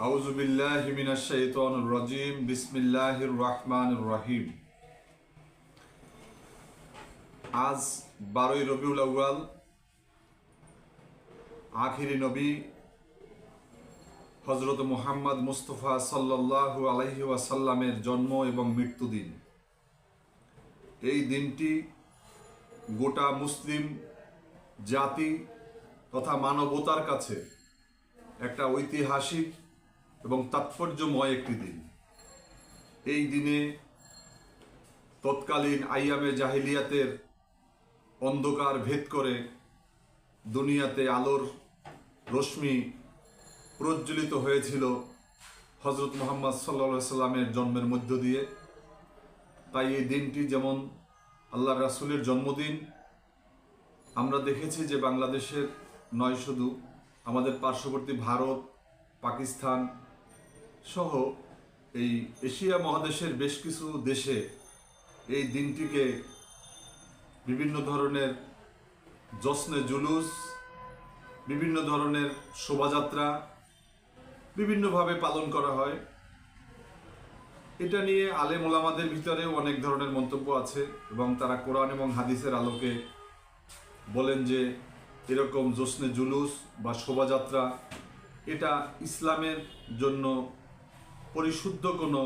আউযু বিল্লাহি মিনাশ শাইতানির রাজিম বিসমিল্লাহির রহমানির রহিম। আজ 12ই রবিউল আউয়াল, আখিরি নবী হযরত মুহাম্মদ মুস্তাফা সাল্লাল্লাহু আলাইহি ওয়াসাল্লামের জন্ম এবং মৃত্যুদিন। এই দিনটি গোটা মুসলিম জাতি তথা মানবতার কাছে একটা ঐতিহাসিক এবং তাৎপর্যময় একটি দিন। এই দিনে তৎকালীন আইয়ামে জাহিলিয়াতের অন্ধকার ভেদ করে দুনিয়াতে আলোর রশ্মি প্রজ্বলিত হয়েছিল হযরত মুহাম্মদ সাল্লাল্লাহু আলাইহি সাল্লামের জন্মের মধ্য দিয়ে। তাই এই দিনটি যেমন আল্লাহর রাসূলের জন্মদিন, আমরা দেখেছি যে বাংলাদেশের নয়, শুধু আমাদের পার্শ্ববর্তী ভারত, পাকিস্তান সহ এই এশিয়া মহাদেশের বেশ কিছু দেশে এই দিনটিকে বিভিন্ন ধরনের জশ্নে জুলুস, বিভিন্ন ধরনের শোভাযাত্রা বিভিন্নভাবে পালন করা হয়। এটা নিয়ে আলেম ওলামাদের ভিতরেও অনেক ধরনের মন্তব্য আছে এবং তারা কোরআন এবং হাদিসের আলোকে বলেন যে এরকম জশ্নে জুলুস বা শোভাযাত্রা এটা ইসলামের জন্য পরিশুদ্ধ কোনো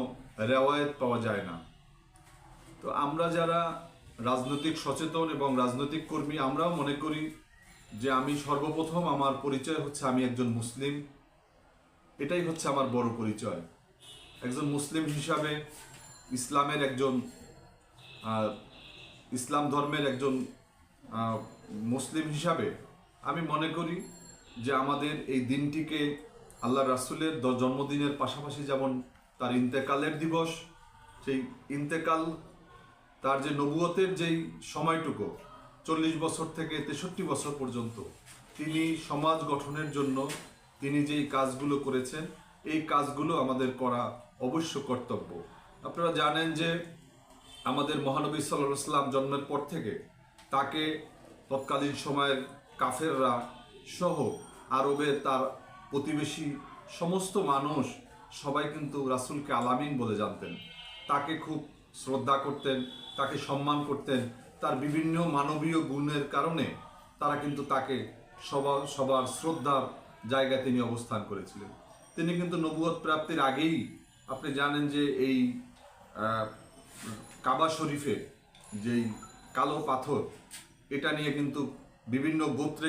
রেওয়ায়েত পাওয়া যায় না। তো আমরা যারা রাজনৈতিক সচেতন এবং রাজনৈতিক কর্মী, আমরাও মনে করি যে আমি সর্বপ্রথম আমার পরিচয় হচ্ছে আমি একজন মুসলিম। এটাই হচ্ছে আমার বড় পরিচয়। একজন মুসলিম হিসাবে ইসলামের একজন ইসলাম ধর্মের একজন মুসলিম হিসাবে আমি মনে করি যে আমাদের এই দিনটিকে আল্লাহ রাসূলের জন্মদিনের পাশাপাশি যেমন তার ইন্তেকালের দিবস, সেই ইন্তেকাল তার যে নবুয়তের যেই সময়টুকু 40 বছর থেকে 63 বছর পর্যন্ত তিনি সমাজ গঠনের জন্য তিনি যেই কাজগুলো করেছেন, এই কাজগুলো আমাদের করা অবশ্য কর্তব্য। আপনারা জানেন যে আমাদের মহানবী সাল্লাল্লাহু আলাইহি ওয়াসাল্লাম জন্মের পর থেকে তাকে তৎকালীন সময়ের কাফেররা সহ আরবের তার প্রতিবেশী সমস্ত মানুষ সবাই কিন্তু রাসূলকে আলামিন বলে জানতেন। তাকে খুব শ্রদ্ধা করতেন, তাকে সম্মান করতেন। তার বিভিন্ন মানবীয় গুণের কারণে তারা কিন্তু তাকে সবার শ্রদ্ধার জায়গায় তিনি অবস্থান করেছিলেন। তিনি কিন্তু নবুয়ত প্রাপ্তির আগেই আপনি জানেন যে এই কাবা শরীফে যেই কালো পাথর, এটা নিয়ে কিন্তু বিভিন্ন গোত্রে